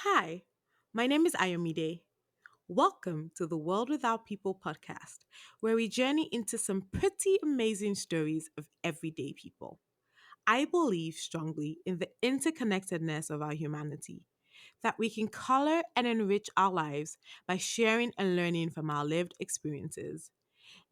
Hi, my name is Ayomide. Welcome to the World Without People podcast, where we journey into some pretty amazing stories of everyday people. I believe strongly in the interconnectedness of our humanity, that we can color and enrich our lives by sharing and learning from our lived experiences.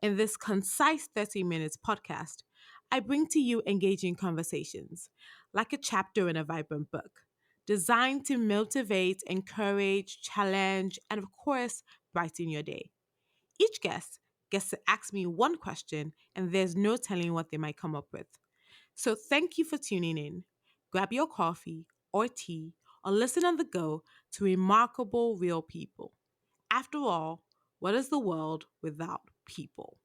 In this concise 30 minutes podcast, I bring to you engaging conversations, like a chapter in a vibrant book, designed to motivate, encourage, challenge, and of course, brighten your day. Each guest gets to ask me one question, and there's no telling what they might come up with. So thank you for tuning in. Grab your coffee or tea or listen on the go to remarkable real people. After all, what is the world without people?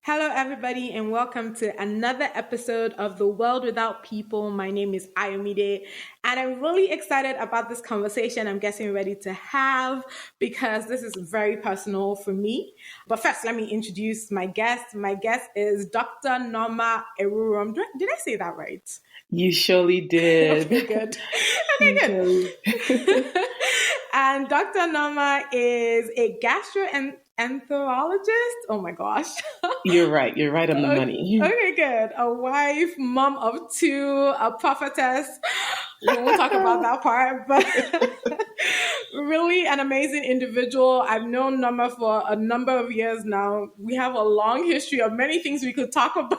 Hello, everybody, and welcome to another episode of The World Without People. My name is Ayomide, and I'm really excited about this conversation I'm getting ready to have because this is very personal for me. But first, let me introduce my guest. My guest is Dr. Nneoma Erurum. Did I say that right? You surely did. Okay, good. And Dr. Nneoma is a gastroenterologist. Oh my gosh. You're right. You're right on the money. Okay, good. A wife, mom of two, a prophetess. We won't talk about that part, but really an amazing individual. I've known Nneoma for a number of years now. We have a long history of many things we could talk about.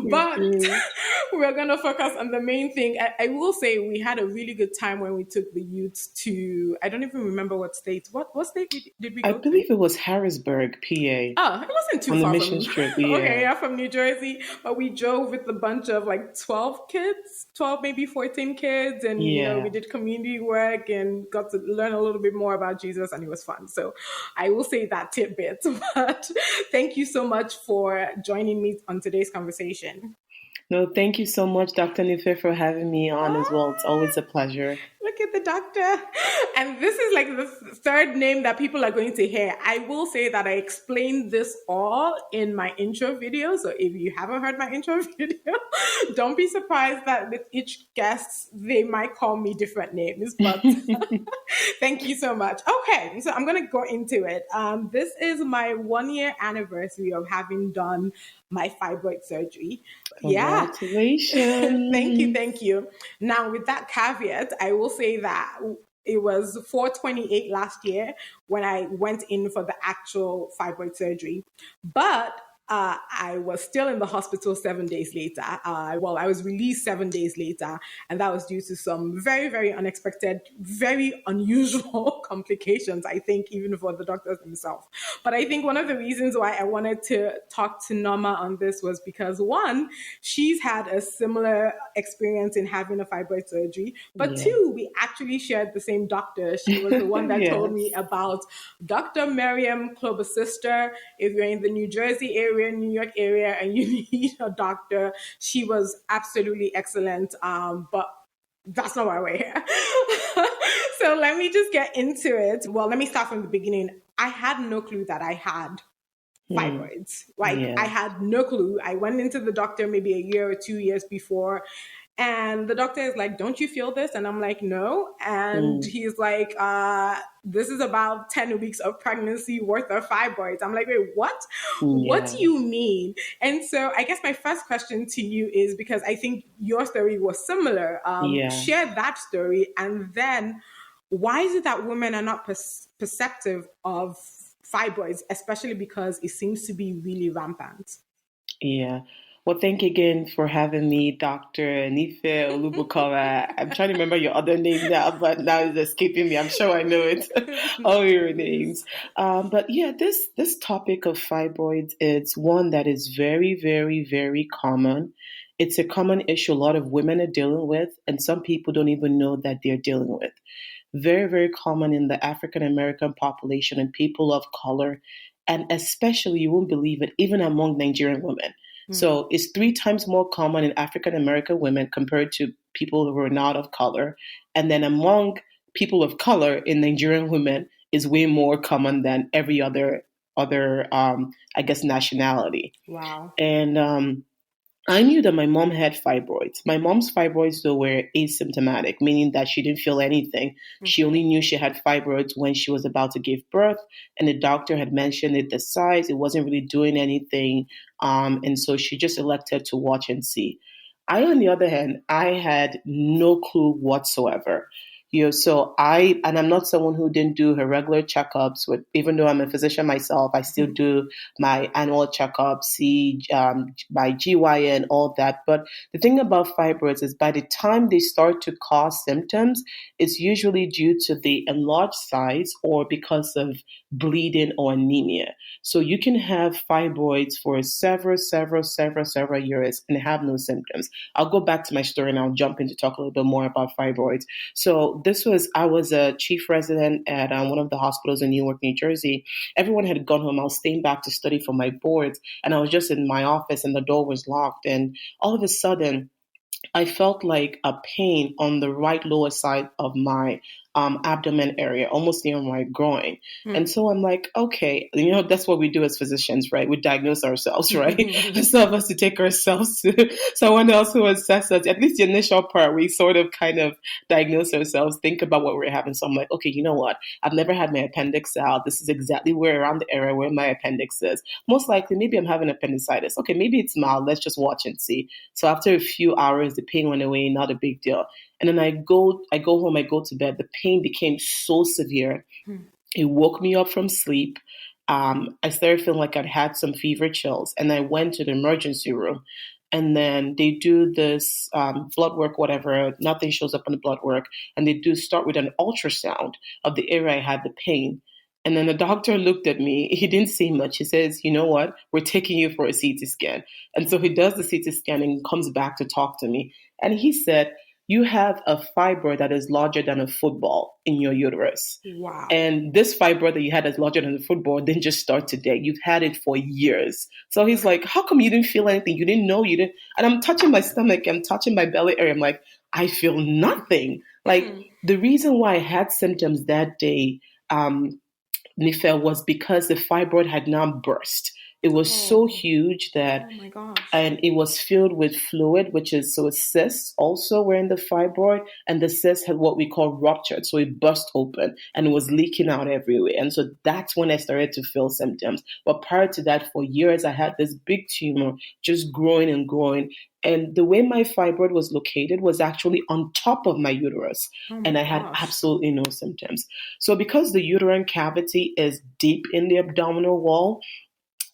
But we're going to focus on the main thing. I will say we had a really good time when we took the youth to, I don't even remember what state. What state did we go I believe it was Harrisburg, PA. Oh, it wasn't too on far the from mission trip. Yeah. Okay, yeah, from New Jersey. But we drove with a bunch of like 12 kids, 12, maybe 14 kids. And, we did community work and got to learn a little bit more about Jesus, and it was fun. So I will say that tidbit. But thank you so much for joining me on today's conversation. No, thank you so much, Dr. Nife, for having me on as well. It's always a pleasure. Look at the doctor. And this is like the third name that people are going to hear. I will say that I explained this all in my intro video. So if you haven't heard my intro video, don't be surprised that with each guest, they might call me different names. But thank you so much. Okay, so I'm going to go into it. This is my 1 year anniversary of having done my fibroid surgery. Congratulations. Yeah. Thank you. Now, with that caveat, I will say that it was 4/28 last year when I went in for the actual fibroid surgery. But I was still in the hospital 7 days later. I was released 7 days later, and that was due to some very, very unexpected, very unusual complications, I think, even for the doctors themselves. But I think one of the reasons why I wanted to talk to Nneoma on this was because, one, she's had a similar experience in having a fibroid surgery, but two, we actually shared the same doctor. She was the one that told me about Dr. Miriam Klober's sister. If you're in the New Jersey area, New York area, and you need a doctor, she was absolutely excellent. But that's not why we're here. So let me just get into it. Well, let me start from the beginning. I had no clue that I had fibroids. I had no clue. I went into the doctor maybe a year or 2 years before, and the doctor is like, don't you feel this? And I'm like, no. And he's like, this is about 10 weeks of pregnancy worth of fibroids. I'm like, wait, what? What do you mean? And so I guess my first question to you is, because I think your story was similar, share that story. And then why is it that women are not perceptive of fibroids, especially because it seems to be really rampant? Yeah. Well, thank you again for having me, Dr. Nife Olubukola. I'm trying to remember your other name now, but now it's escaping me. I'm sure I know it. All your names. But yeah, this topic of fibroids, it's one that is very, very, very common. It's a common issue a lot of women are dealing with, and some people don't even know that they're dealing with. Very, very common in the African American population and people of color, and especially, you won't believe it, even among Nigerian women. So it's 3 times more common in African American women compared to people who are not of color. And then among people of color in Nigerian women is way more common than every other I guess nationality. Wow. And I knew that my mom had fibroids. My mom's fibroids, though, were asymptomatic, meaning that she didn't feel anything. She Okay. only knew she had fibroids when she was about to give birth, and the doctor had mentioned it, the size, it wasn't really doing anything. And so she just elected to watch and see. I, on the other hand, I had no clue whatsoever. So and I'm not someone who didn't do her regular checkups. Even though I'm a physician myself, I still do my annual checkups, see my GYN, all that. But the thing about fibroids is by the time they start to cause symptoms, it's usually due to the enlarged size or because of bleeding or anemia. So you can have fibroids for several years and have no symptoms. I'll go back to my story and I'll jump in to talk a little bit more about fibroids. So I was a chief resident at one of the hospitals in Newark, New Jersey. Everyone had gone home. I was staying back to study for my boards, and I was just in my office and the door was locked. And all of a sudden, I felt like a pain on the right lower side of my abdomen area, almost near my groin. And so I'm like, okay, that's what we do as physicians, right? We diagnose ourselves, right? Instead of us to take ourselves to someone else who assesses us, at least the initial part, we sort of kind of diagnose ourselves, think about what we're having. So I'm like, okay, you know what? I've never had my appendix out. This is exactly where around the area where my appendix is. Most likely, maybe I'm having appendicitis. Okay, maybe it's mild. Let's just watch and see. So after a few hours, the pain went away, not a big deal. And then I go home, I go to bed. The pain became so severe. It woke me up from sleep. I started feeling like I'd had some fever chills, and I went to the emergency room. And then they do this blood work, whatever. Nothing shows up on the blood work, and they do start with an ultrasound of the area I had the pain. And then the doctor looked at me. He didn't say much. He says, "You know what? We're taking you for a CT scan." And so he does the CT scan and comes back to talk to me. And he said, "You have a fibroid that is larger than a football in your uterus." Wow. And this fibroid that you had that's larger than a football didn't just start today. You've had it for years. So he's like, "How come you didn't feel anything? You didn't know you didn't." And I'm touching my stomach. I'm touching my belly area. I'm like, I feel nothing. Like the reason why I had symptoms that day, Nifel, was because the fibroid had now burst. It was so huge that, Oh my gosh. and it was filled with fluid, which is, so cysts also were in the fibroid, and the cyst had what we call ruptured. So it burst open and it was leaking out everywhere. And so that's when I started to feel symptoms. But prior to that, for years, I had this big tumor just growing and growing. And the way my fibroid was located was actually on top of my uterus. Oh my And I had gosh. absolutely no symptoms. So because the uterine cavity is deep in the abdominal wall,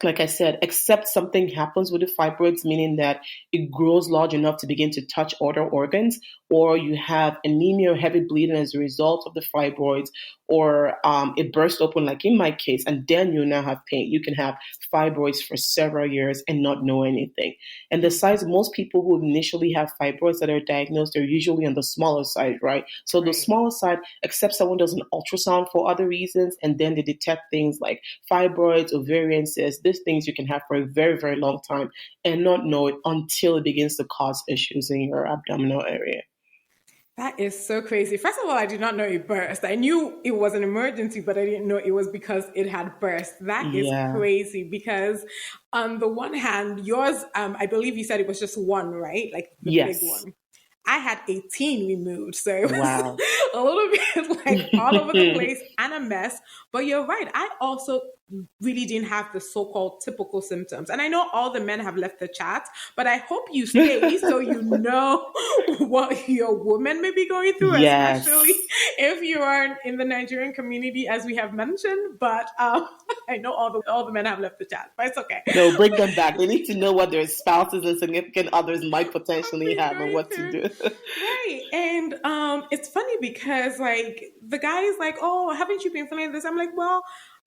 like I said, except something happens with the fibroids, meaning that it grows large enough to begin to touch other organs, or you have anemia or heavy bleeding as a result of the fibroids, or it bursts open, like in my case, and then you now have pain. You can have fibroids for several years and not know anything. And the size, most people who initially have fibroids that are diagnosed, they're usually on the smaller side, right? So the smaller side, except someone does an ultrasound for other reasons, and then they detect things like fibroids, ovarian cysts, these things you can have for a very, very long time and not know it until it begins to cause issues in your abdominal area. That is so crazy. First of all, I did not know it burst. I knew it was an emergency, but I didn't know it was because it had burst. That is Yeah. crazy because on the one hand, yours, I believe you said it was just one, right? Like the big Yes. one. I had 18 removed. So it was Wow. a little bit like all over the place and a mess. But you're right. I also really didn't have the so-called typical symptoms. And I know all the men have left the chat, but I hope you stay so you know what your woman may be going through, especially Yes. if you are in the Nigerian community, as we have mentioned. But I know all the men have left the chat, but it's okay. No, bring them back. They need to know what their spouses and significant others might potentially Be have and going what to through. do. Right. And it's funny because like the guy is like, "Oh, haven't you been feeling this?" I'm like, "Well,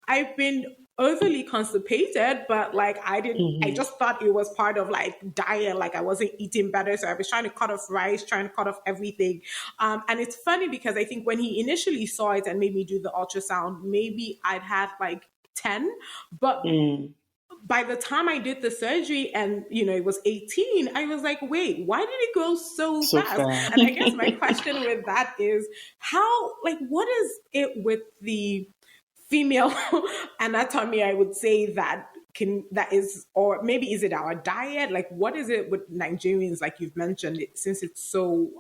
I've been overly constipated, but like I Mhm. just thought it was part of like diet, like I wasn't eating better. So I was trying to cut off rice, trying to cut off everything." And it's funny because I think when he initially saw it and made me do the ultrasound, maybe I'd had like 10, but Mm. by the time I did the surgery and, it was 18, I was like, wait, why did it go so So fast? fast. And I guess my question with that is what is it with the female anatomy, I would say, or maybe is it our diet? Like, what is it with Nigerians, like you've mentioned, since it's so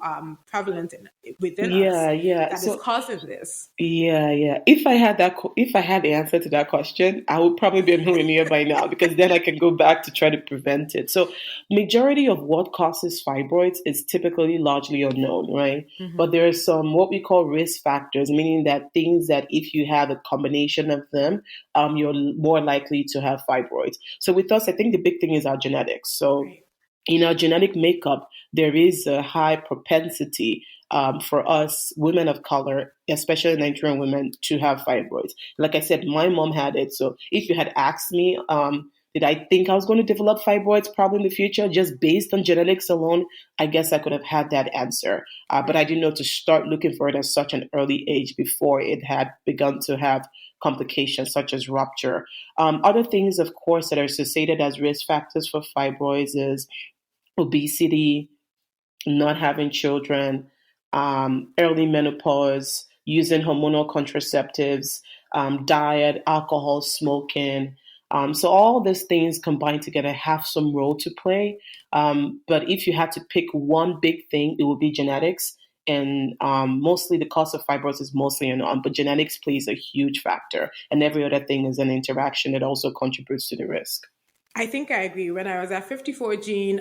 prevalent within us, Yeah. that is causing this? Yeah. If I had the answer to that question, I would probably be a millionaire by now because then I can go back to try to prevent it. So, majority of what causes fibroids is typically largely unknown, right? But there are some what we call risk factors, meaning that things that if you have a combination of them, you're more likely to have fibroids. So with us, I think the big thing is our genetics. So Right. in our genetic makeup, there is a high propensity for us women of color, especially Nigerian women, to have fibroids. Like I said, my mom had it. So if you had asked me, did I think I was going to develop fibroids probably in the future, just based on genetics alone, I guess I could have had that answer. But I didn't know to start looking for it at such an early age before it had begun to have complications such as rupture. Other things, of course, that are associated as risk factors for fibroids is obesity, not having children, early menopause, using hormonal contraceptives, diet, alcohol, smoking. So all these things combined together have some role to play. But if you had to pick one big thing, it would be genetics. And mostly the cause of fibrosis is mostly unknown, but genetics plays a huge factor. And every other thing is an interaction that also contributes to the risk. I think I agree. When I was at 54 gene,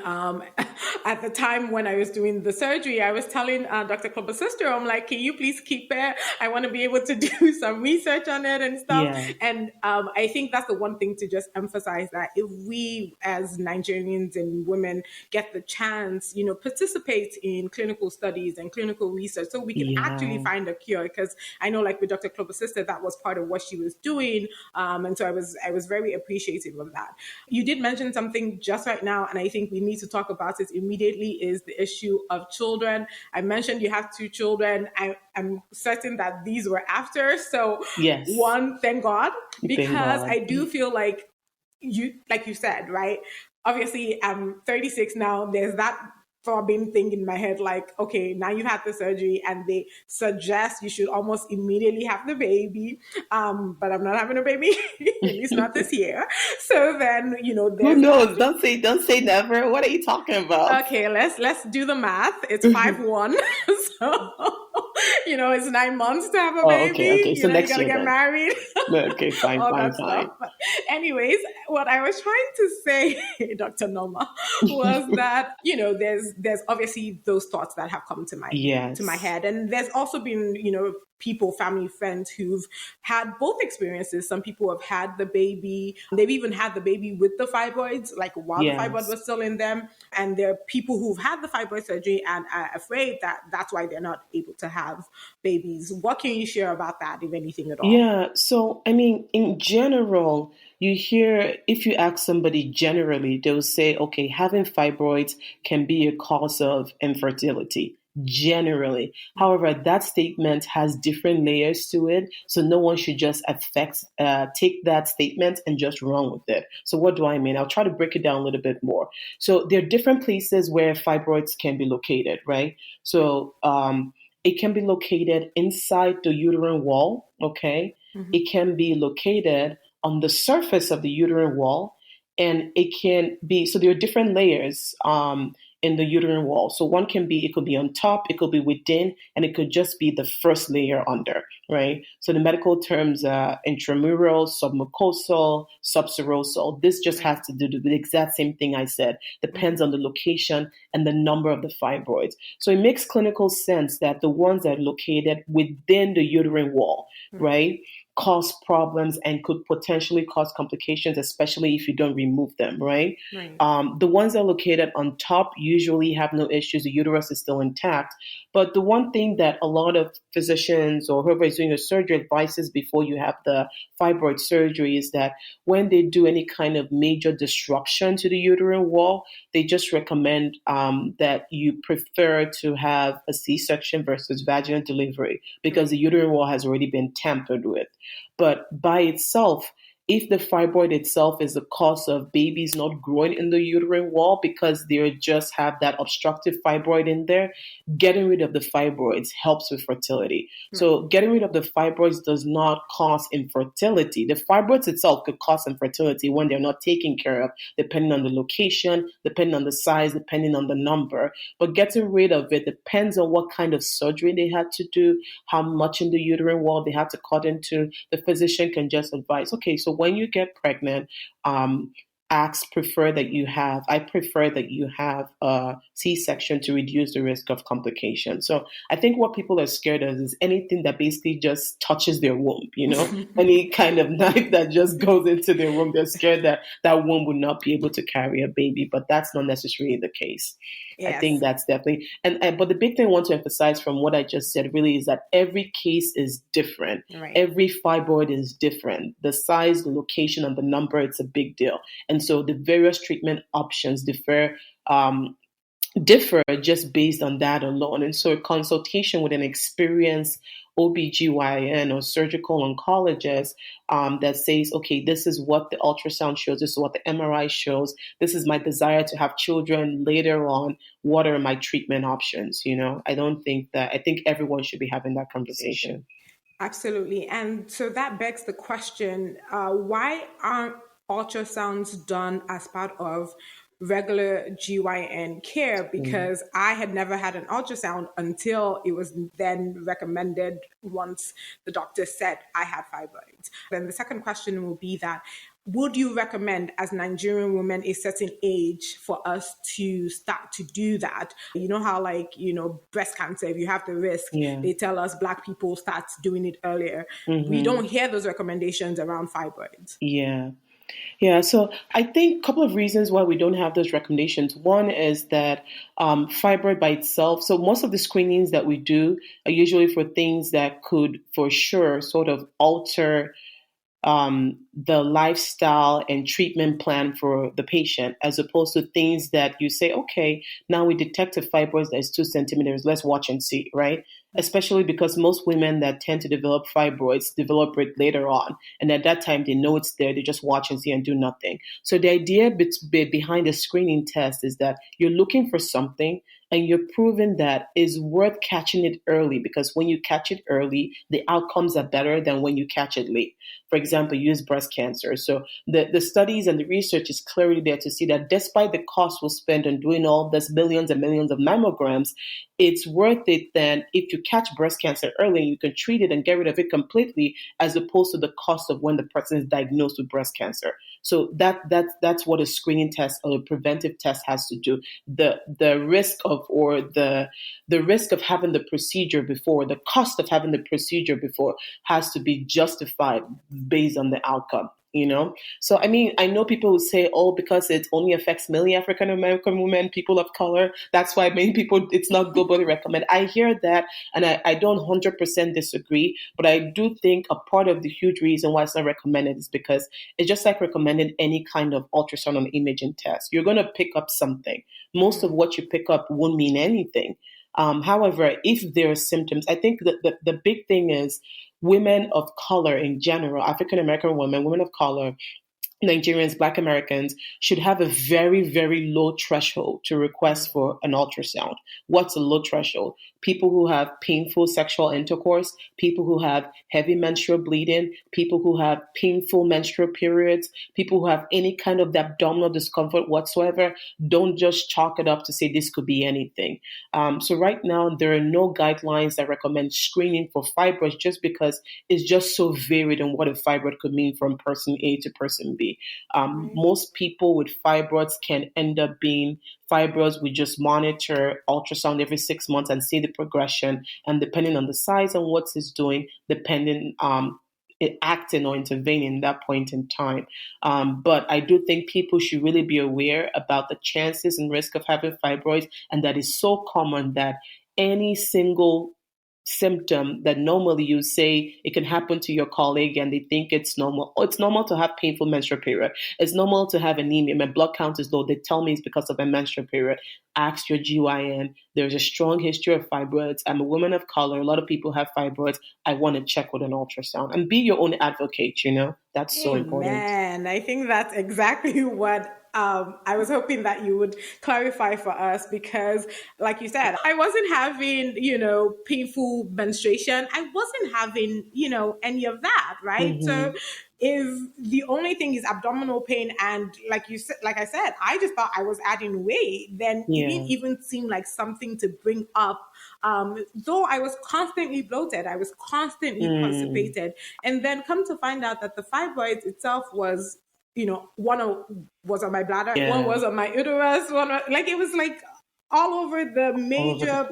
at the time when I was doing the surgery, I was telling Dr. Clubber's sister, I'm like, can you please keep it? I want to be able to do some research on it and stuff. Yeah. And I think that's the one thing to just emphasize, that if we as Nigerians and women get the chance, participate in clinical studies and clinical research so we can actually find a cure. Because I know, like with Dr. Clubber's sister, that was part of what she was doing. And so I was very appreciative of that. You did mention something just right now, and I think we need to talk about it immediately, is the issue of children. I mentioned you have 2 children. I'm certain that these were after. So Yes. One, thank God, because Thank God. I do feel like you said, right? Obviously, I'm 36 now. There's that throbbing thing in my head, like, okay, now you had the surgery and they suggest you should almost immediately have the baby. But I'm not having a baby, at least not this year. So then, who knows? Don't say never. What are you talking about? Okay, let's do the math. It's 5-1. So it's 9 months to have a baby. Okay. So next you gotta year, get married. Okay, fine. But anyways, what I was trying to say, Dr. Nneoma, was that there's obviously those thoughts that have come to my head, and there's also been people, family, friends who've had both experiences. Some people have had the baby. They've even had the baby with the fibroids, like while the fibroid was still in them. And there are people who've had the fibroid surgery and are afraid that that's why they're not able to have babies. What can you share about that, if anything at all? Yeah. So, I mean, in general, you hear, if you ask somebody generally, they'll say, okay, having fibroids can be a cause of infertility. Generally. However, that statement has different layers to it. So no one should just take that statement and just run with it. So what do I mean? I'll try to break it down a little bit more. So there are different places where fibroids can be located, right? So it can be located inside the uterine wall, okay? Mm-hmm. It can be located on the surface of the uterine wall, and it can be, so there are different layers in the uterine wall. So it could be on top, it could be within, and it could just be the first layer under, right? So the medical terms are intramural, submucosal, subserosal. This just has to do with the exact same thing I said. Depends on the location and the number of the fibroids. So it makes clinical sense that the ones that are located within the uterine wall, right, cause problems and could potentially cause complications, especially if you don't remove them, right? The ones that are located on top usually have no issues. The uterus is still intact. But the one thing that a lot of physicians or whoever is doing your surgery advises before you have the fibroid surgery is that when they do any kind of major disruption to the uterine wall, they just recommend that you prefer to have a C-section versus vaginal delivery because the uterine wall has already been tampered with. But by itself, if the fibroid itself is the cause of babies not growing in the uterine wall because they just have that obstructive fibroid in there, getting rid of the fibroids helps with fertility. So getting rid of the fibroids does not cause infertility. The fibroids itself could cause infertility when they're not taken care of, depending on the location, depending on the size, depending on the number. But getting rid of it depends on what kind of surgery they had to do, how much in the uterine wall they had to cut into. The physician can just advise, okay, so when you get pregnant, I prefer that you have a C-section to reduce the risk of complications. So I think what people are scared of is anything that basically just touches their womb, any kind of knife that just goes into their womb. They're scared that that womb would not be able to carry a baby, but that's not necessarily the case. Yes. I think that's definitely, but the big thing I want to emphasize from what I just said really is that every case is different. Right. Every fibroid is different. The size, the location, and the number, it's a big deal. And so the various treatment options differ just based on that alone. And so a consultation with an experienced OBGYN or surgical oncologist that says, okay, this is what the ultrasound shows, this is what the MRI shows, this is my desire to have children later on, what are my treatment options? I think everyone should be having that conversation. Absolutely. And so that begs the question, why aren't ultrasounds done as part of regular GYN care? Because I had never had an ultrasound until it was then recommended once the doctor said I had fibroids. Then the second question will be that, would you recommend as Nigerian women a certain age for us to start to do that? You know how breast cancer, if you have the risk, they tell us Black people start doing it earlier. We don't hear those recommendations around fibroids. Yeah, so I think a couple of reasons why we don't have those recommendations. One is that fibroid by itself, so most of the screenings that we do are usually for things that could for sure sort of alter the lifestyle and treatment plan for the patient, as opposed to things that you say, okay, now we detect a fibroid that is 2 centimeters, let's watch and see, right? Especially because most women that tend to develop fibroids develop it later on. And at that time, they know it's there. They just watch and see and do nothing. So the idea behind the screening test is that you're looking for something and you're proving that it's worth catching it early, because when you catch it early, the outcomes are better than when you catch it late. For example, use breast cancer. So the studies and the research is clearly there to see that despite the cost we'll spend on doing all this millions and millions of mammograms, it's worth it then if you catch breast cancer early and you can treat it and get rid of it completely, as opposed to the cost of when the person is diagnosed with breast cancer. So that's what a screening test or a preventive test has to do. The risk of having the procedure before, the cost of having the procedure before has to be justified based on the outcome. So I mean, I know people would say, oh, because it only affects mainly African American women, people of color, that's why many people, it's not globally recommended. I hear that, and I don't 100% disagree, but I do think a part of the huge reason why it's not recommended is because it's just like recommending any kind of ultrasound or imaging test. You're going to pick up something. Most of what you pick up won't mean anything. However, if there are symptoms, I think the big thing is women of color in general, African American women of color, Nigerians, Black Americans should have a very, very low threshold to request for an ultrasound. What's a low threshold? People who have painful sexual intercourse, people who have heavy menstrual bleeding, people who have painful menstrual periods, people who have any kind of abdominal discomfort whatsoever. Don't just chalk it up to say this could be anything. So right now, there are no guidelines that recommend screening for fibroids just because it's just so varied in what a fibroid could mean from person A to person B. Most people with fibroids can end up being fibroids. We just monitor ultrasound every 6 months and see the progression. And depending on the size and what it's doing, depending acting or intervening in that point in time. But I do think people should really be aware about the chances and risk of having fibroids, and that is so common that any single symptom that normally you say it can happen to your colleague and they think it's normal. Oh, it's normal to have painful menstrual period. It's normal to have anemia. My blood count is low. They tell me it's because of a menstrual period. ask your GYN. There's a strong history of fibroids. I'm a woman of color. A lot of people have fibroids. I want to check with an ultrasound and be your own advocate, That's so important. Amen. I think that's exactly what I was hoping that you would clarify for us because, like you said, I wasn't having, painful menstruation. I wasn't having, any of that, right? Mm-hmm. So if the only thing is abdominal pain and like I said, I just thought I was adding weight, then it didn't even seem like something to bring up. Though I was constantly bloated, I was constantly constipated. And then come to find out that the fibroids itself was, one was on my bladder, one was on my uterus, it was like all over the major,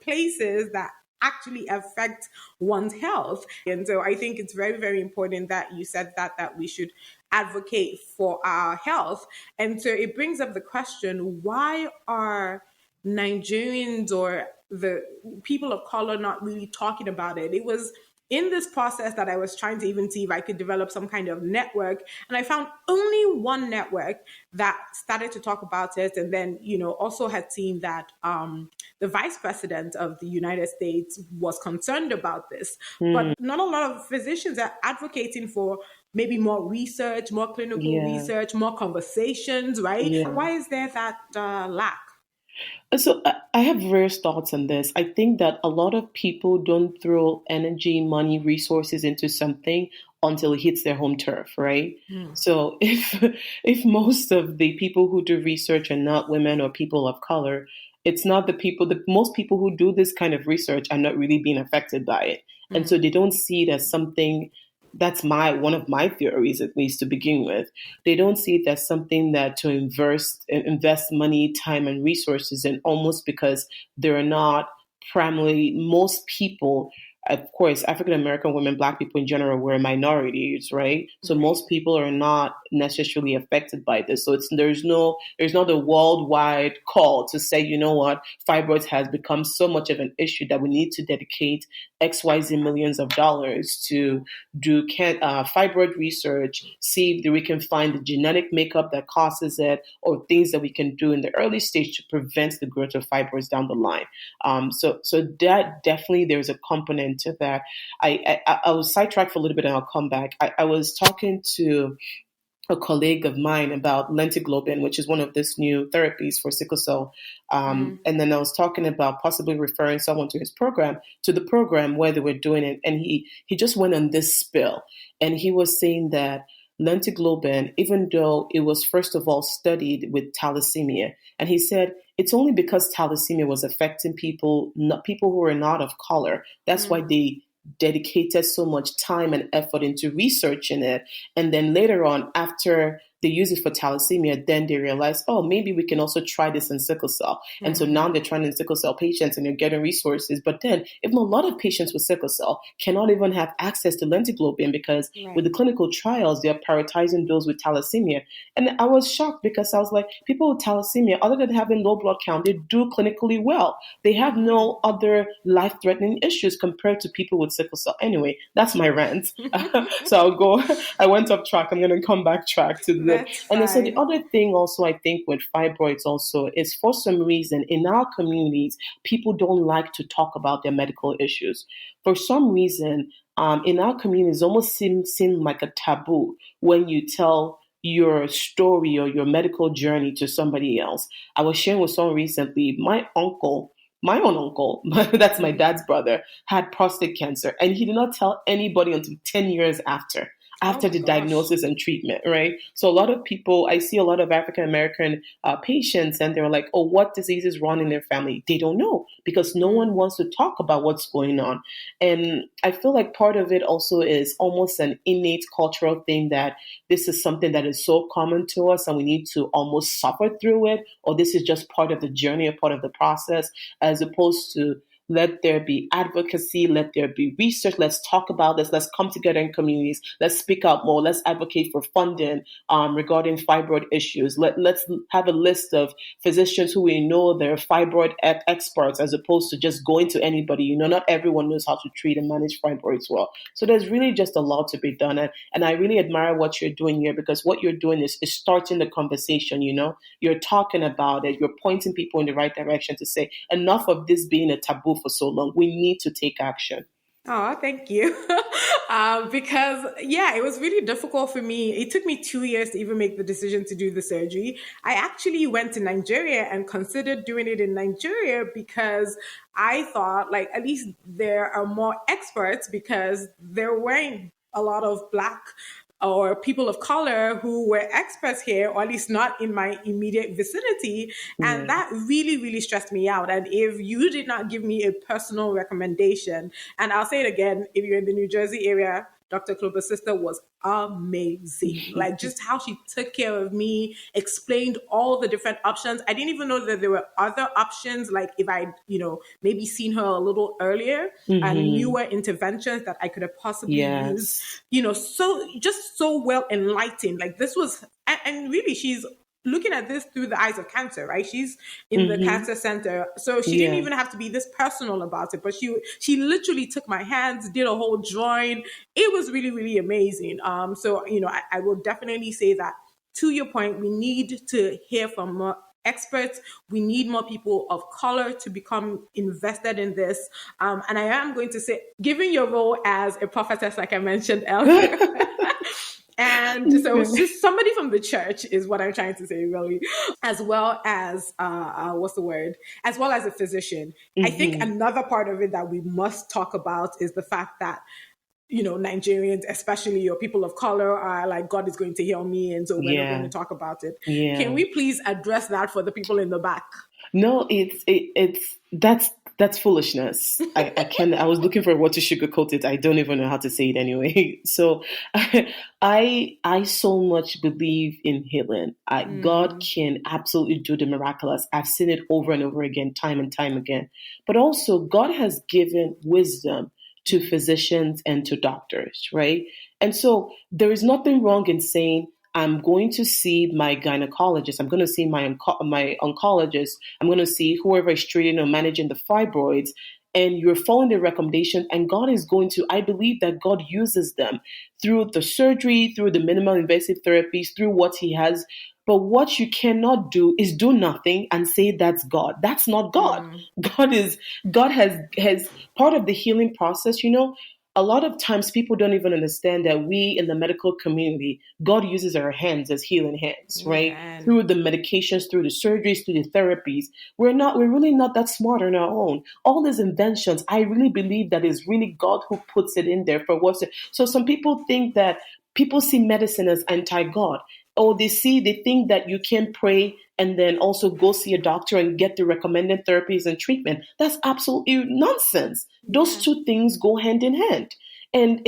places that actually affect one's health. And so I think it's very, very important that you said that we should advocate for our health. And so it brings up the question, why are Nigerians or the people of color not really talking about it? It was in this process that I was trying to even see if I could develop some kind of network. And I found only one network that started to talk about it. And then, also had seen that the vice president of the United States was concerned about this. But not a lot of physicians are advocating for maybe more research, more clinical research, more conversations, right? Yeah. Why is there that lack? So I have various thoughts on this. I think that a lot of people don't throw energy, money, resources into something until it hits their home turf, right? So if most of the people who do research are not women or people of color, it's not most people who do this kind of research are not really being affected by it. And so they don't see it as something. That's one of my theories, at least to begin with. They don't see it as something that to invest money, time, and resources in, almost because they're not primarily, most people, of course, African American women, Black people in general, were minorities, right? So most people are not necessarily affected by this. So there's not a worldwide call to say, you know what, fibroids has become so much of an issue that we need to dedicate XYZ millions of dollars to do fibroid research, see if we can find the genetic makeup that causes it, or things that we can do in the early stage to prevent the growth of fibroids down the line. So that definitely, there's a component to that. I was sidetracked for a little bit and I'll come back. I was talking to a colleague of mine about lentiglobin, which is one of these new therapies for sickle cell. And then I was talking about possibly referring someone to the program where they were doing it. And he just went on this spill. And he was saying that lentiglobin, even though it was first of all studied with thalassemia, and he said it's only because thalassemia was affecting people who are not of color. That's why they dedicated so much time and effort into researching it. And then later on, after they use it for thalassemia, then they realize, oh, maybe we can also try this in sickle cell. And so now they're trying in sickle cell patients and they're getting resources. But then even a lot of patients with sickle cell cannot even have access to lentiglobin because with the clinical trials, they're prioritizing those with thalassemia. And I was shocked because I was like, people with thalassemia, other than having low blood count, they do clinically well. They have no other life-threatening issues compared to people with sickle cell. Anyway, that's my rant. So I went off track. I'm going to come back track to the. And then, so the other thing also, I think with fibroids also is, for some reason in our communities, people don't like to talk about their medical issues. For some reason, in our communities, it almost seems like a taboo when you tell your story or your medical journey to somebody else. I was sharing with someone recently, my own uncle, that's my dad's brother, had prostate cancer, and he did not tell anybody until 10 years after the diagnosis and treatment, right? So a lot of people, I see a lot of African American patients, and they're like, oh, what diseases run in their family? They don't know because no one wants to talk about what's going on. And I feel like part of it also is almost an innate cultural thing that this is something that is so common to us and we need to almost suffer through it, or this is just part of the journey or part of the process, as opposed to let there be advocacy, let there be research, let's talk about this, let's come together in communities, let's speak out more, let's advocate for funding regarding fibroid issues. Let's have a list of physicians who we know they're fibroid experts, as opposed to just going to anybody. Not everyone knows how to treat and manage fibroids well. So there's really just a lot to be done. And I really admire what you're doing here, because what you're doing is starting the conversation. You're talking about it, you're pointing people in the right direction to say, enough of this being a taboo for so long. We need to take action. Oh, thank you. Because, it was really difficult for me. It took me 2 years to even make the decision to do the surgery. I actually went to Nigeria and considered doing it in Nigeria because I thought, at least there are more experts, because there weren't a lot of Black or people of color who were experts here, or at least not in my immediate vicinity. And that really, really stressed me out. And if you did not give me a personal recommendation, and I'll say it again, if you're in the New Jersey area, Dr. Kloba's sister was amazing. Just how she took care of me, explained all the different options. I didn't even know that there were other options. If I'd, maybe seen her a little earlier and newer interventions that I could have possibly used, so well enlightened. This was, and really she's looking at this through the eyes of cancer, right? She's in the cancer center. So she didn't even have to be this personal about it, but she literally took my hands, did a whole drawing. It was really, really amazing. So, I will definitely say that, to your point, we need to hear from more experts. We need more people of color to become invested in this. And I am going to say, given your role as a prophetess, like I mentioned earlier, and so it's just somebody from the church is what I'm trying to say, really, as well as, as well as a physician. I think another part of it that we must talk about is the fact that, Nigerians, especially, or people of color, are like, God is going to heal me, and so we're not going to talk about it. Can we please address that for the people in the back? No, that's foolishness. I was looking for a word to sugarcoat it. I don't even know how to say it anyway. So I so much believe in healing. God can absolutely do the miraculous. I've seen it over and over again, time and time again. But also, God has given wisdom to physicians and to doctors, right? And so there is nothing wrong in saying, I'm going to see my gynecologist, I'm going to see my oncologist, I'm going to see whoever is treating or managing the fibroids, and you're following the recommendation, and God is going to, I believe that God uses them through the surgery, through the minimal invasive therapies, through what he has. But what you cannot do is do nothing and say that's God. That's not God. God has part of the healing process, a lot of times people don't even understand that we in the medical community, God uses our hands as healing hands, right? Through the medications, through the surgeries, through the therapies. We're really not that smart on our own. All these inventions, I really believe that it's really God who puts it in there for what's it. So some people think that people see medicine as anti-God. Or they think that you can pray and then also go see a doctor and get the recommended therapies and treatment. That's absolutely nonsense. Those two things go hand in hand. And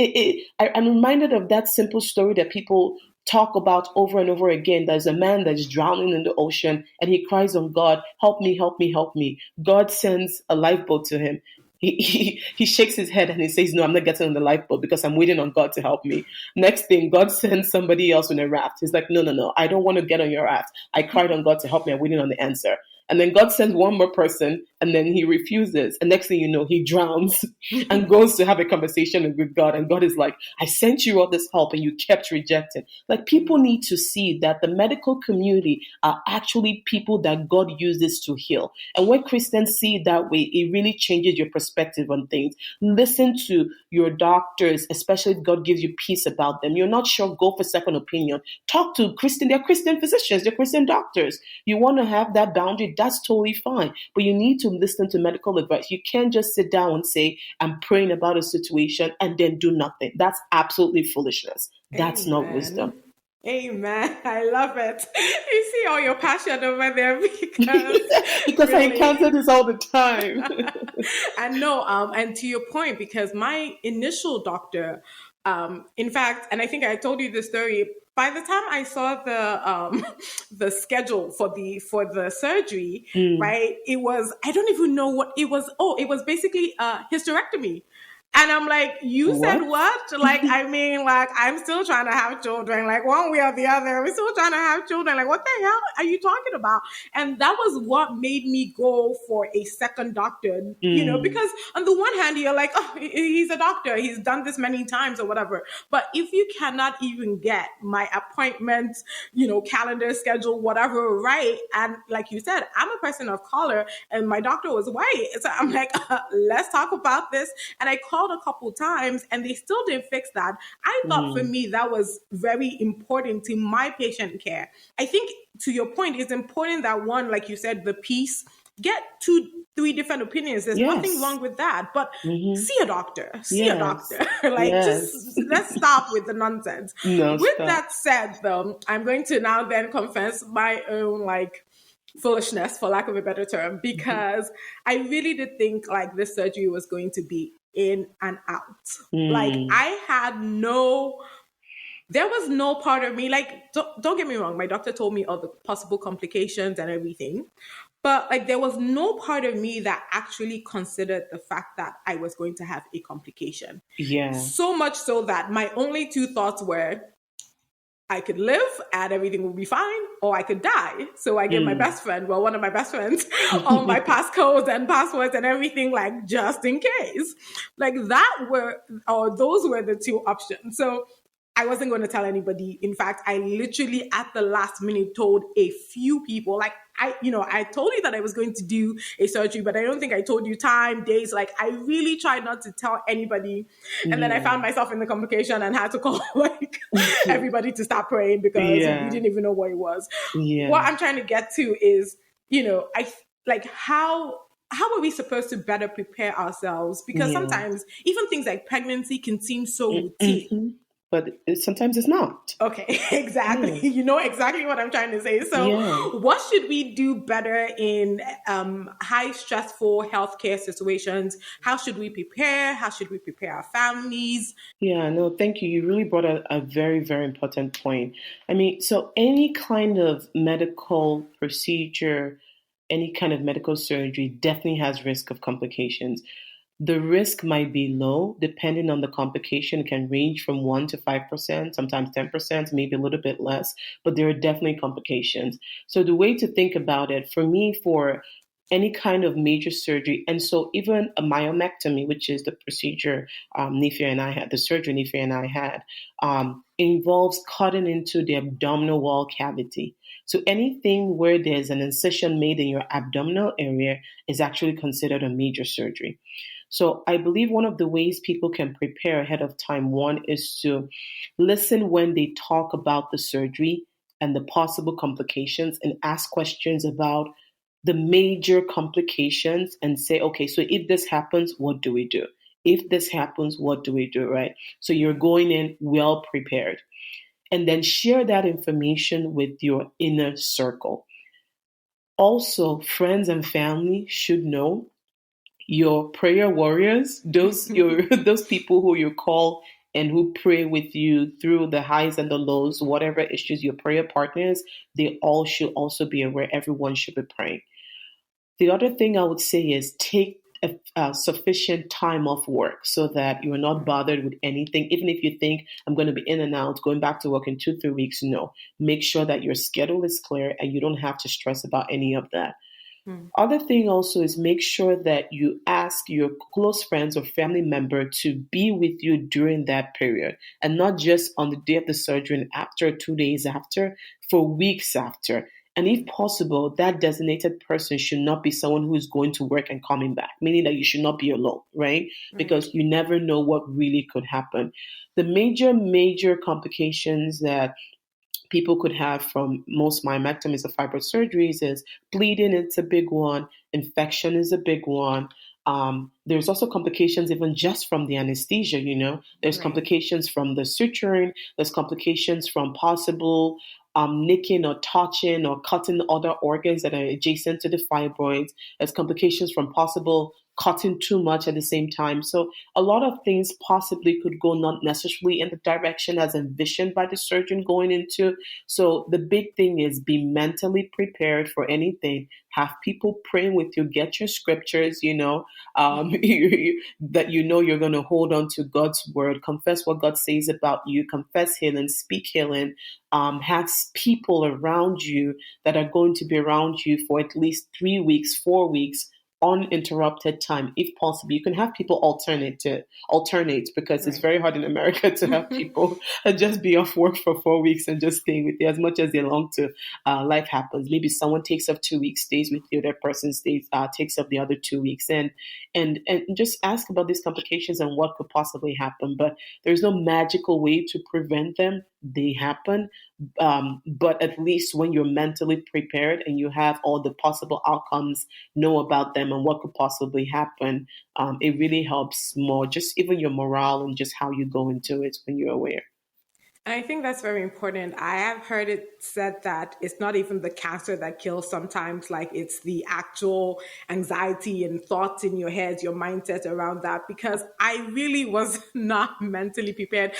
I'm reminded of that simple story that people talk about over and over again. There's a man that's drowning in the ocean and he cries on God, help me, help me, help me. God sends a lifeboat to him. He shakes his head and he says, no, I'm not getting on the lifeboat because I'm waiting on God to help me. Next thing, God sends somebody else on a raft. He's like, no, I don't want to get on your raft. I cried on God to help me. I'm waiting on the answer. And then God sends one more person and then he refuses. And next thing you know, he drowns and goes to have a conversation with God. And God is like, I sent you all this help and you kept rejecting. People need to see that the medical community are actually people that God uses to heal. And when Christians see it that way, it really changes your perspective on things. Listen to your doctors, especially if God gives you peace about them. You're not sure, go for second opinion. Talk to they're Christian physicians, they're Christian doctors. You want to have that boundary, that's totally fine. But you need to listen to medical advice. You can't just sit down and say, I'm praying about a situation and then do nothing. That's absolutely foolishness. That's not wisdom. Amen. I love it. You see all your passion over there because really, I encounter this all the time. I know. And to your point, because my initial doctor In fact, and I think I told you the story. By the time I saw the schedule for the surgery, Mm. right? It was, I don't even know what it was. Oh, it was basically a hysterectomy. And I'm like, you said What? what? Like, I mean, like, I'm still trying to have children, like one way or the other. We're still trying to have children. Like, what the hell are you talking about? And that was what made me go for a second doctor, Mm. because on the one hand, you're like, oh, he's a doctor. He's done this many times or whatever. But if you cannot even get my appointment, calendar schedule, whatever, right? And like you said, I'm a person of color and my doctor was white. So I'm like, let's talk about this. And I called a couple times and they still didn't fix that. I thought for Mm. me, that was very important to my patient care. I think to your point, it's important that one, like you said, the piece, get 2-3 different opinions. There's nothing Yes. wrong with that. But Mm-hmm. see a doctor. See a Yes. doctor. Like, just Yes. let's stop with the nonsense. No, With stop. that said, though, I'm going to now then confess my own, like, foolishness, for lack of a better term, because I really did think like this surgery was going to be in and out. Like, Mm. I had there was no part of me, like, don't get me wrong, my doctor told me all the possible complications and everything, but like there was no part of me that actually considered the fact that I was going to have a complication. Yeah. So much so that my only two thoughts were, I could live and everything will be fine, or I could die. So I gave my Mm. best friend, well, one of my best friends, all my passcodes and passwords and everything, like, just in case. Like, those were the two options. So I wasn't going to tell anybody. In fact, I literally at the last minute told a few people, like, I told you that I was going to do a surgery, but I don't think I told you time, days. Like, I really tried not to tell anybody. And then I Yeah. found myself in the complication and had to call like everybody to start praying because we Yeah. didn't even know what it was. Yeah. What I'm trying to get to is, I like how are we supposed to better prepare ourselves? Because Yeah. sometimes even things like pregnancy can seem so routine. Mm-hmm. But sometimes it's not. Okay, exactly. Yeah. You know exactly what I'm trying to say. So, Yeah. what should we do better in high stressful healthcare situations? How should we prepare? How should we prepare our families? Yeah, no, thank you. You really brought a very, very important point. I mean, so any kind of medical procedure, any kind of medical surgery definitely has risk of complications. The risk might be low depending on the complication. It can range from 1 to 5%, sometimes 10%, maybe a little bit less, but there are definitely complications. So the way to think about it, for me, for any kind of major surgery, and so even a myomectomy, which is the procedure Nifia and I had, the surgery Nifia and I had, involves cutting into the abdominal wall cavity. So anything where there's an incision made in your abdominal area is actually considered a major surgery. So I believe one of the ways people can prepare ahead of time, one is to listen when they talk about the surgery and the possible complications and ask questions about the major complications and say, okay, so if this happens, what do we do? If this happens, what do we do, right? So you're going in well prepared. And then share that information with your inner circle. Also, friends and family should know your prayer warriors, those people who you call and who pray with you through the highs and the lows, whatever issues, your prayer partners, they all should also be aware. Everyone should be praying. The other thing I would say is take a sufficient time off work so that you're not bothered with anything. Even if you think I'm going to be in and out, going back to work in 2-3 weeks, no. Make sure that your schedule is clear and you don't have to stress about any of that. Other thing also is make sure that you ask your close friends or family member to be with you during that period and not just on the day of the surgery and after 2 days after, for weeks after. And if possible, that designated person should not be someone who is going to work and coming back, meaning that you should not be alone, right? Because you never know what really could happen. The major complications that people could have from most myomectomies or fibroid surgeries is bleeding, it's a big one, infection is a big one. There's also complications even just from the anesthesia, There's complications from the suturing, there's complications from possible nicking or touching or cutting other organs that are adjacent to the fibroids. There's complications from possible cutting too much at the same time. So a lot of things possibly could go not necessarily in the direction as envisioned by the surgeon going into. So the big thing is be mentally prepared for anything. Have people praying with you. Get your scriptures, that you're going to hold on to God's word. Confess what God says about you. Confess healing. Speak healing. Have people around you that are going to be around you for at least 3 weeks, 4 weeks, uninterrupted time, if possible. You can have people alternate because it's very hard in America to have people just be off work for 4 weeks and just stay with you as much as they long to. Life happens. Maybe someone takes up 2 weeks, stays with you. Their person takes up the other 2 weeks, and just ask about these complications and what could possibly happen. But there's no magical way to prevent them. They happen. But at least when you're mentally prepared and you have all the possible outcomes, know about them and what could possibly happen, it really helps more, just even your morale and just how you go into it when you're aware. And I think that's very important. I have heard it said that it's not even the cancer that kills sometimes, like it's the actual anxiety and thoughts in your head, your mindset around that, because I really was not mentally prepared.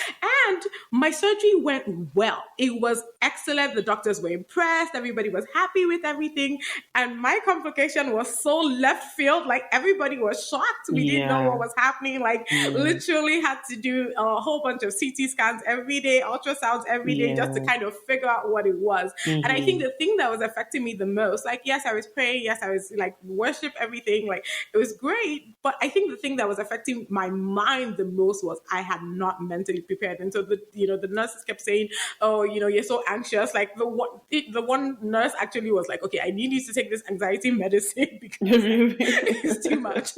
And my surgery went well. It was excellent. The doctors were impressed. Everybody was happy with everything. And my complication was so left field. Like everybody was shocked. We didn't know what was happening. Like literally had to do a whole bunch of CT scans every day, ultrasounds every day, just to kind of figure out what it was. And I think the thing that was affecting me the most, like, yes, I was praying. Yes, I was like worship everything. Like it was great. But I think the thing that was affecting my mind the most was I had not mentally prepared. And so the nurses kept saying, oh, you're so anxious. Like the one nurse actually was like, okay, I need you to take this anxiety medicine because it's too much.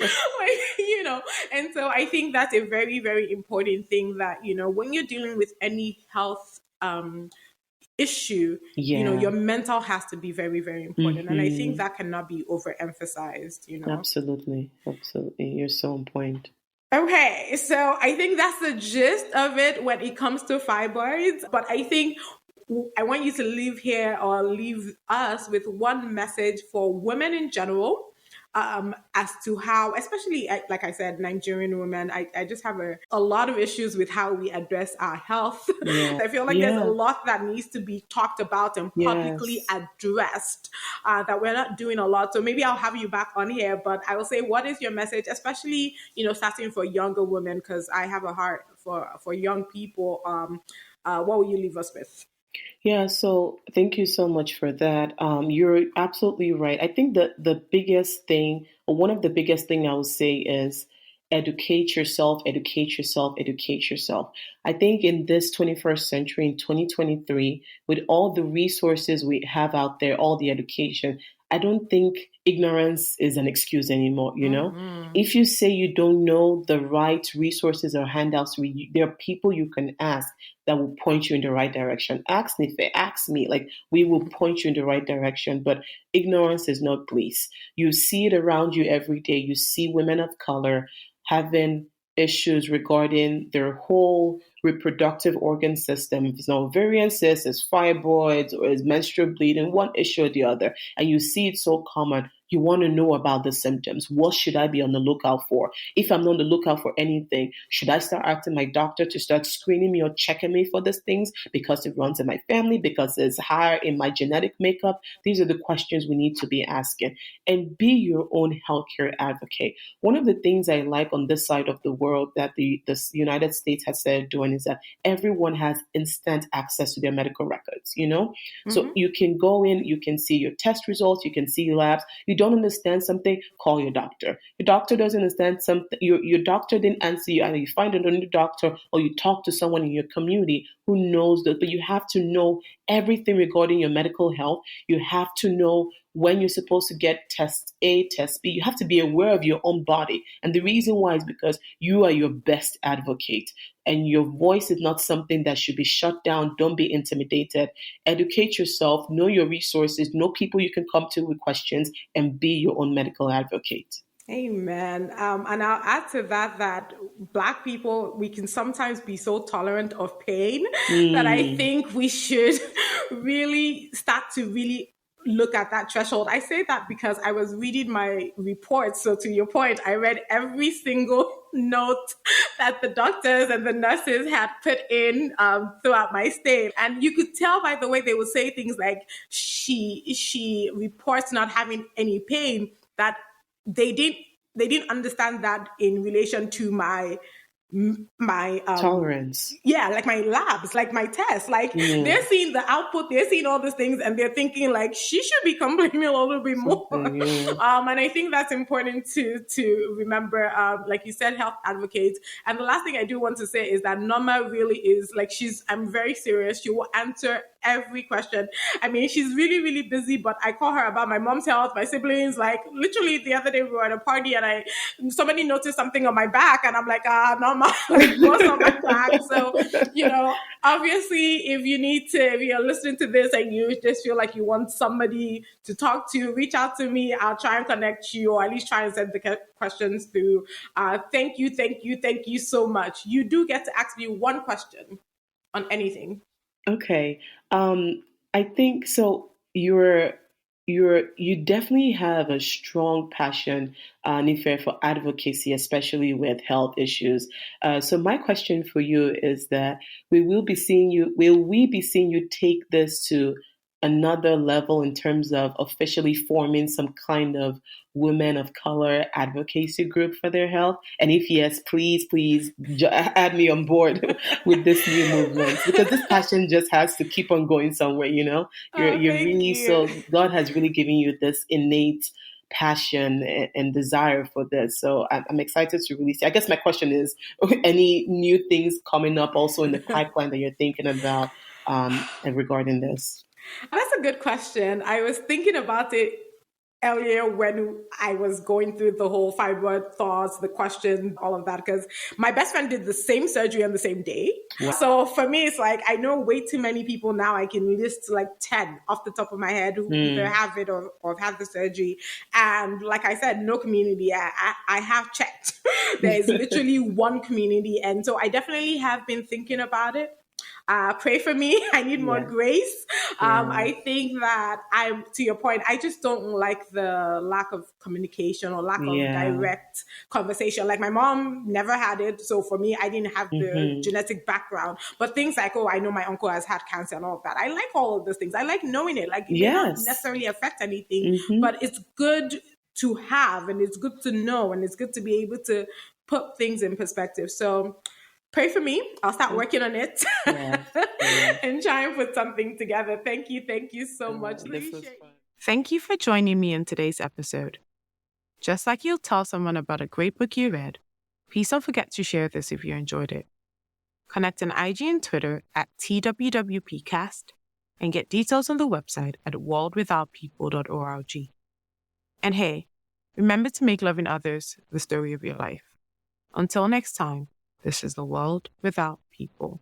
And so I think that's a very, very important thing that, when you're dealing with any health issue, your mental has to be very, very important. And I think that cannot be overemphasized, Absolutely. You're so on point. Okay, so I think that's the gist of it when it comes to fibroids. But I think I want you to leave us with one message for women in general, as to how, especially, like I said, Nigerian women, I just have a lot of issues with how we address our health. I feel like there's a lot that needs to be talked about and publicly addressed, that we're not doing a lot. So maybe I'll have you back on here, but I will say, what is your message, especially, starting for younger women, because I have a heart for young people. What will you leave us with? Yeah, so thank you so much for that. You're absolutely right. I think that the biggest thing, or one of the biggest thing I would say is educate yourself, educate yourself, educate yourself. I think in this 21st century, in 2023, with all the resources we have out there, all the education, I don't think ignorance is an excuse anymore, If you say you don't know the right resources or handouts, there are people you can ask that will point you in the right direction. Ask Nife, ask me, like we will point you in the right direction, but ignorance is not bliss. You see it around you every day. You see women of color having issues regarding their whole reproductive organ system. If it's an ovarian cyst, it's fibroids, or it's menstrual bleeding, one issue or the other. And you see it so common. You want to know about the symptoms. What should I be on the lookout for? If I'm not on the lookout for anything, should I start asking my doctor to start screening me or checking me for these things because it runs in my family, because it's higher in my genetic makeup? These are the questions we need to be asking. And be your own healthcare advocate. One of the things I like on this side of the world that the United States has started doing is that everyone has instant access to their medical records, So you can go in, you can see your test results, you can see labs. You don't understand something, call your doctor. Your doctor doesn't understand something, your doctor didn't answer you, and you find another doctor or you talk to someone in your community who knows that. But you have to know everything regarding your medical health. You have to know when you're supposed to get test A, test B. You have to be aware of your own body. And the reason why is because you are your best advocate. And your voice is not something that should be shut down. Don't be intimidated. Educate yourself, know your resources, know people you can come to with questions, and be your own medical advocate. Amen. And I'll add to that Black people, we can sometimes be so tolerant of pain that I think we should really start to really look at that threshold. I say that because I was reading my report. So to your point, I read every single note that the doctors and the nurses had put in throughout my stay. And you could tell by the way they would say things like, she reports not having any pain, that they didn't understand that in relation to my tolerance. Yeah, like my labs, like my tests, like they're seeing the output, they're seeing all these things, and they're thinking like she should be complaining a little bit more. And I think that's important to remember. Like you said, health advocates. And the last thing I do want to say is that Nneoma really is like, I'm very serious. She will answer every question. I mean, she's really, really busy, but I call her about my mom's health, my siblings. Like literally the other day we were at a party and somebody noticed something on my back, and I'm like, no, like what's on my back? So, obviously, if you're listening to this and you just feel like you want somebody to talk to, reach out to me. I'll try and connect you, or at least try and send the questions through. Thank you so much. You do get to ask me one question on anything. Okay. I think so. You definitely have a strong passion, Nife, for advocacy, especially with health issues. So my question for you is that will we be seeing you take this to another level in terms of officially forming some kind of women of color advocacy group for their health? And if yes, please add me on board with this new movement, because this passion just has to keep on going somewhere, You're really, so God has really given you this innate passion and desire for this. So I'm excited to really see. I guess my question is, any new things coming up also in the pipeline that you're thinking about regarding this? That's a good question. I was thinking about it earlier when I was going through the whole fibroid thoughts, the questions, all of that, because my best friend did the same surgery on the same day. Wow. So for me, it's like, I know way too many people now. I can list like 10 off the top of my head who either have it or have had the surgery. And like I said, no community. I have checked. There is literally one community. And so I definitely have been thinking about it. Pray for me. I need more grace. I think that to your point, I just don't like the lack of communication or lack of direct conversation. Like my mom never had it. So for me, I didn't have the genetic background, but things like, I know my uncle has had cancer and all of that. I like all of those things. I like knowing it. Like it may not necessarily affect anything, but it's good to have, and it's good to know, and it's good to be able to put things in perspective. So pray for me. I'll start working on it and try and put something together. Thank you so much. Thank you for joining me in today's episode. Just like you'll tell someone about a great book you read, please don't forget to share this if you enjoyed it. Connect on IG and Twitter at TWWPcast and get details on the website at worldwithoutpeople.org. And hey, remember to make loving others the story of your life. Until next time, this is The World Without People.